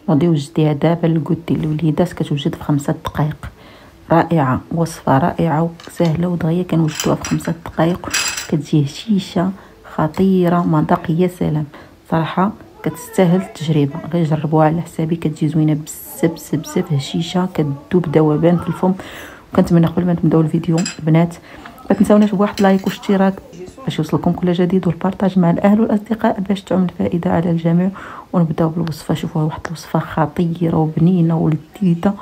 نوضي وجديها دابا للكود ديال الوليدات، كتوجد في 5 دقائق. رائعه، وصفه رائعه وسهله ودغيا كنوجدوها في 5 دقائق. كتجي هشيشه خطيره، مذاق يا سلام صراحه، كتستاهل التجربه. غير جربوها على حسابي، كتجي زوينه بزاف بزاف بزاف، هشيشه كتذوب ذوبان في الفم. وكنتمنى قبل ما نبداو الفيديو البنات ما تنساوناش بواحد لايك واشتراك باش يوصلكم كل جديد، والبارطاج مع الاهل والاصدقاء باش تعم الفائده على الجميع. ونبداو بالوصفه. شوفوها واحد الوصفه خطيره وبنينه ولذيذه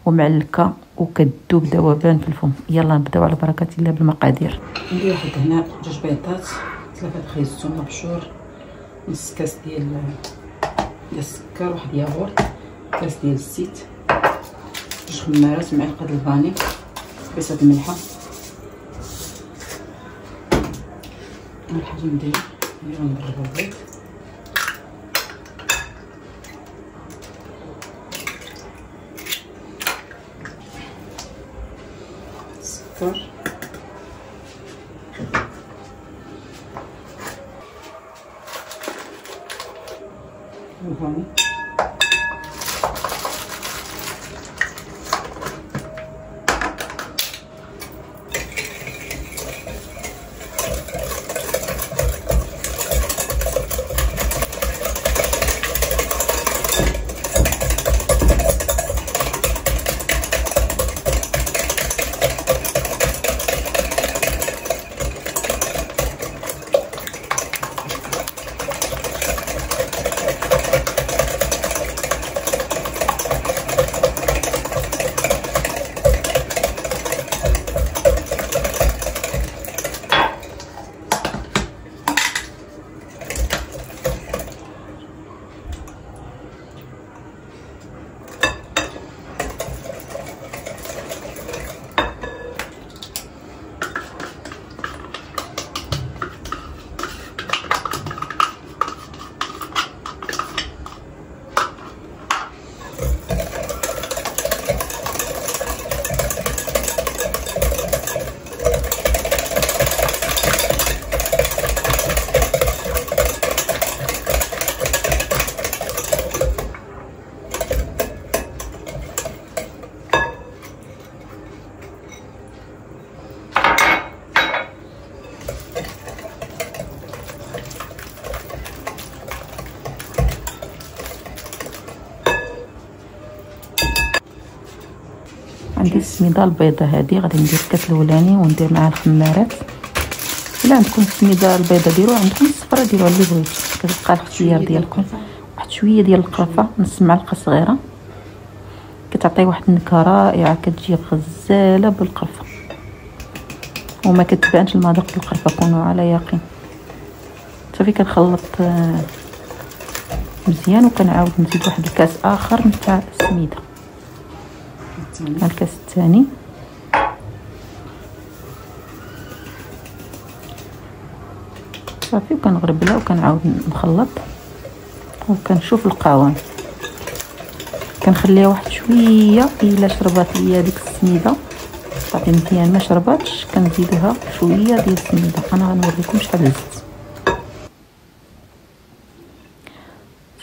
ومعلكه وكتذوب ذوبان في الفم. يلا نبداو على بركه الله بالمقادير. ندير واحد هنا 2 بيضات، 3 خيزتون مبشور، نص كاس ديال السكر، واحد ياغورت، كاس ديال الزيت، 2 خمارات، معلقه ديال الفاني، بيصه الملحه. اول حاجه ندير هي نضرب البيض، السكر، الفاني، عندي السميده البيضه هذه، غادي ندير الكاس الاولاني وندير معاه الخمارات. الا عندكم السميده البيضه ديروها، عندكم الصفراء ديروها اللي بغيتو. كتبقى الاختيار ديالكم. واحد شويه ديال القرفه، نص معلقه صغيره، كتعطي واحد النكهه رائعه، كتجي غزاله بالقرفه وما كتبانش المذاق ديال القرفه، كونوا على يقين. صافي كنخلط مزيان، وكنعاود نزيد واحد الكاس اخر نتاع السميده، الكاس الثاني. صافي وكنغربلها وكنعاود نخلط وكنشوف القوام. كنخليها واحد شويه، الا شربات ليا ديك السميده صافي مزيان، ما شرباتش كنزيدها شويه ديال السميده. انا غنوريكم شحال زدت.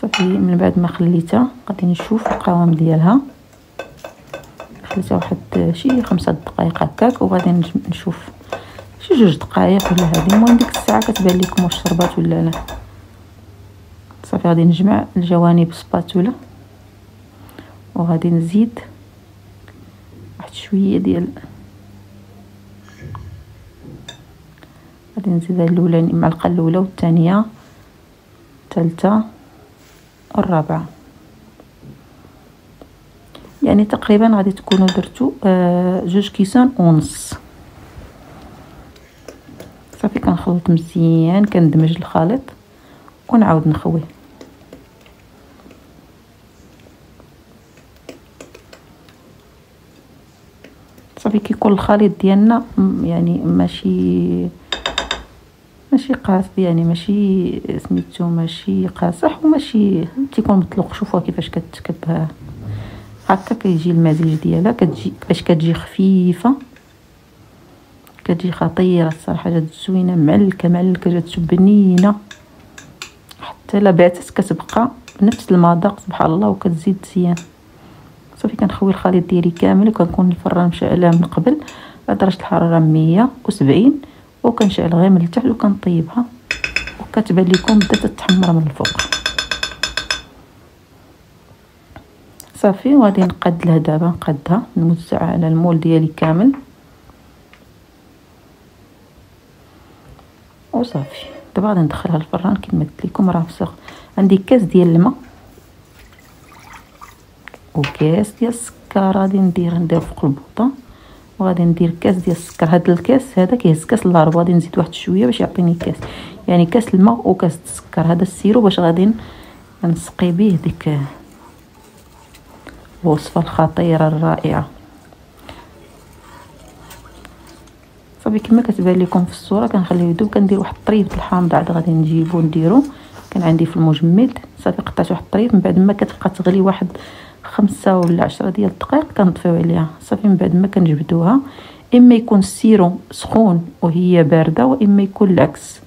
صافي من بعد ما خليتها غادي نشوف القوام ديالها. خليتها واحد شي 5 دقائق هكاك، وغادي نشوف شي 2 دقائق ولا هذه. المهم ديك الساعه كتبان لكم واش شربات ولا لا. صافي غادي نجمع الجوانب سباتولا، وغادي نزيد واحد شويه ديال، غادي نزيدها الاولاني، المعلقه الاولى والثانيه الثالثه والرابعه. يعني تقريبا غادي تكونوا درتو 2 كيسان ونص. صافي كنخلط مزيان، كندمج الخليط ونعاود نخويه. صافي كيكون الخليط ديالنا يعني ماشي قاص، يعني ماشي سميتو ماشي قاصح وماشي تيكون مطلوق. شوفوا كيفاش كتكب هكا، كيجي المزيج ديالها، كتجي خفيفه، كتجي خطيره الصراحه. جات زوينه، معلكه جات بنينه، حتى لا باتت كتبقى بنفس المذاق سبحان الله وكتزيد مزيان. صافي كنخوي الخليط ديالي كامل وكنكون الفران مشعله من قبل على درجه الحراره 170 وكنشعل غير من التحت وكنطيبها وكتبان لكم بدات تتحمر من الفوق. صافي وغادي نقاد لها دابا، نقادها نوزعها على المول ديالي كامل وصافي. دابا غادي ندخلها للفران كما قلت لكم. راه مسخ عندي كاس ديال الماء وكاس ديال السكر غادي ندير فوق البوطه، وغادي ندير كاس ديال السكر. هذا الكاس هذا كيهز كاس لاربع، غادي نزيد واحد شويه باش يعطيني كاس، يعني كاس الماء وكاس السكر. هذا السيرو باش غادي نسقي به ديك الوصفه الخطيره الرائعه. صافي كما كتبان لكم في الصوره كنخليه يذوب. كندير واحد الطريف الحامض عاد غادي نجيبو نديرو، كان عندي في المجمد. صافي قطعت واحد الطريف، من بعد ما كتبقى تغلي واحد 5 ولا 10 ديال الدقائق كنطفيو عليها. صافي من بعد ما كنجبدوها، اما يكون السيرو سخون وهي بارده، واما يكون العكس،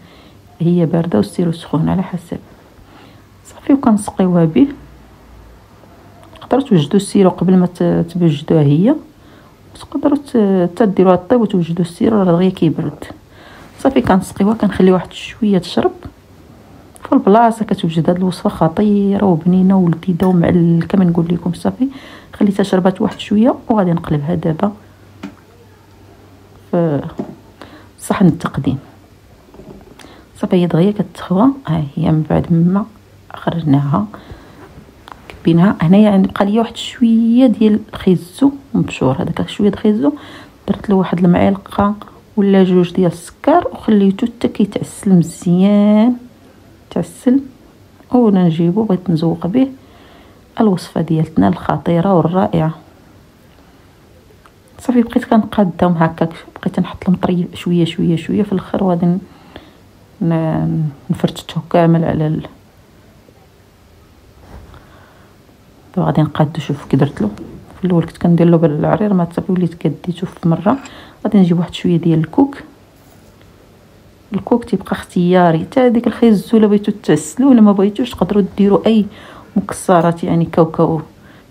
هي بارده والسيرو سخون على حسب. صافي وكنسقيوها به. تقدروا توجدوا السيرو قبل ما تبوجدوها هي، تقدروا تديروها طيب وتوجدوا السيرو راه دغيا كيبرد. صافي كنسقيوها كنخلي واحد شويه تشرب في البلاصه. كتوجد هاد الوصفه خطيره وبنينه ولذيذه ومعلكه كما نقول لكم. صافي خليتها شربات واحد شويه وغادي نقلبها دابا في صحن التقديم. صافي هي دغيا كتخوى، ها هي من بعد ما خرجناها كبيناها. هنايا عندي بقى ليا واحد شويه ديال الخيزو مبشور، هذاك شويه د الخيزو درت له واحد المعلقه ولا جوج ديال السكر وخليته حتى كيتعسل مزيان. تعسل ونجيبو بغيت نزوق به الوصفه ديالتنا الخطيره والرائعه. صافي بقيت كنقادهم هكاك، بقيت نحط لهم طري شويه شويه شويه في الاخر، وغادي نفرتته كامل على غادي نقادو. شوفوا كي درت له في الاول كنت كندير له بالعرير، ما صافي وليت كديته في مره. غادي نجيب واحد شويه ديال الكوك. الكوك تيبقى اختياري، حتى ديك الخيزو الا بغيتو تعسلو ولا ما بغيتوش تقدروا ديروا اي مكسرات، يعني كاوكاو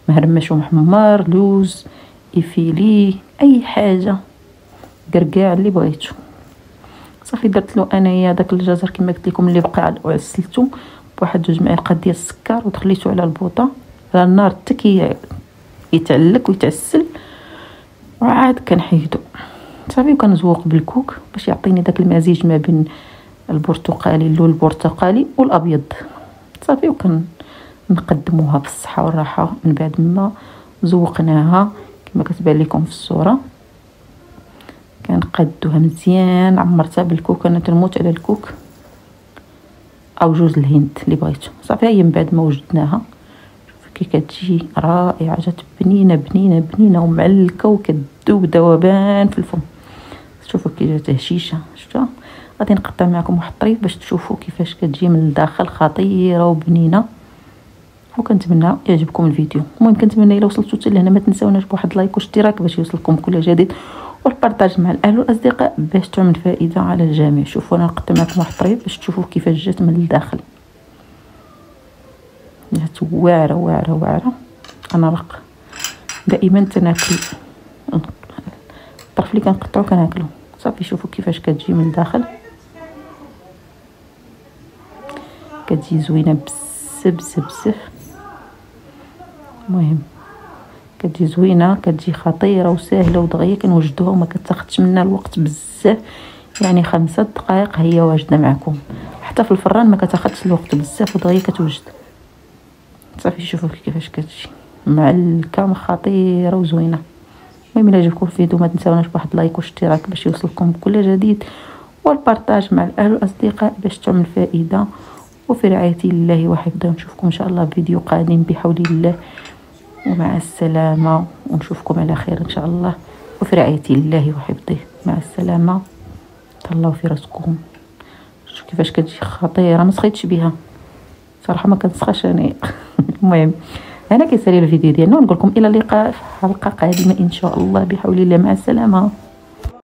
مهرمش ومحمر، لوز، افيلي، اي حاجه، كركاع اللي بغيتو. صافي درت له انايا داك الجزر كما قلت لكم اللي بقى وعسلته بواحد 2 معالق ديال السكر وخليته على البوطه على النار حتى يتعلك ويتعسل، وعاد كنحيدو. صافي وكنزوق بالكوك باش يعطيني داك المزيج ما بين البرتقالي، اللون البرتقالي والابيض. صافي وكنقدموها بالصحه والراحه من بعد ما زوقناها كما كتبان لكم في الصوره. كنقادوها مزيان، عمرتها بالكوك، انا تنموت على الكوك او جوز الهند اللي بغيتو. صافي هي من بعد ما وجدناها كي كتجي رائعه، جات بنينه بنينه بنينه ومعلكه وكتذوب ذوبان في الفم. شوفوا كي جات هشيشه، شفتوا؟ غادي نقطع معكم واحد الطريف باش تشوفوا كيفاش كتجي من الداخل خطيره وبنينه. وكنتمنى يعجبكم الفيديو. المهم كنتمنى الا وصلتوا حتى لهنا ما تنساوناش بواحد لايك واشتراك باش يوصلكم كل جديد، والبارطاج مع الاهل والاصدقاء باش تعمل فائده على الجميع. شوفوا انا نقطع معكم واحد الطريف باش تشوفوا كيفاش جات من الداخل، جات واعره واعره واعره. انا رق دائما تناكل الطرف اللي كنقطعو كناكلو. صافي شوفوا كيفاش كتجي من الداخل، كتجي زوينه بزاف بزاف بزاف. المهم كتجي زوينه، كتجي خطيره وسهله ودغيا كنوجدوها وما كتاخذش منا الوقت بزاف، يعني 5 دقائق هي واجده معكم. حتى في الفران ما كتاخذش الوقت بزاف ودغيا كتوجد. صافي شوفوا كيفاش كتجي معلكه خطيره وزوينه. المهم الا عجبكم الفيديو ما تنساوناش بواحد لايك واشتراك باش يوصلكم كل جديد، والبارطاج مع الاهل والاصدقاء باش تعمل فائده. وفي رعايه الله وحفظه، نشوفكم ان شاء الله في فيديو قادم بحول الله، ومع السلامه، ونشوفكم على خير ان شاء الله. وفي رعايه الله وحفظه، مع السلامه، تهلاو في راسكم. شوفوا كيفاش كتجي خطيره، ما سخيتش بها صراحه، ما كنسخاش انا. المهم انا كيسالي الفيديو ديالنا، ونقول لكم الى اللقاء في حلقه قادمه ان شاء الله بحول الله، مع السلامه.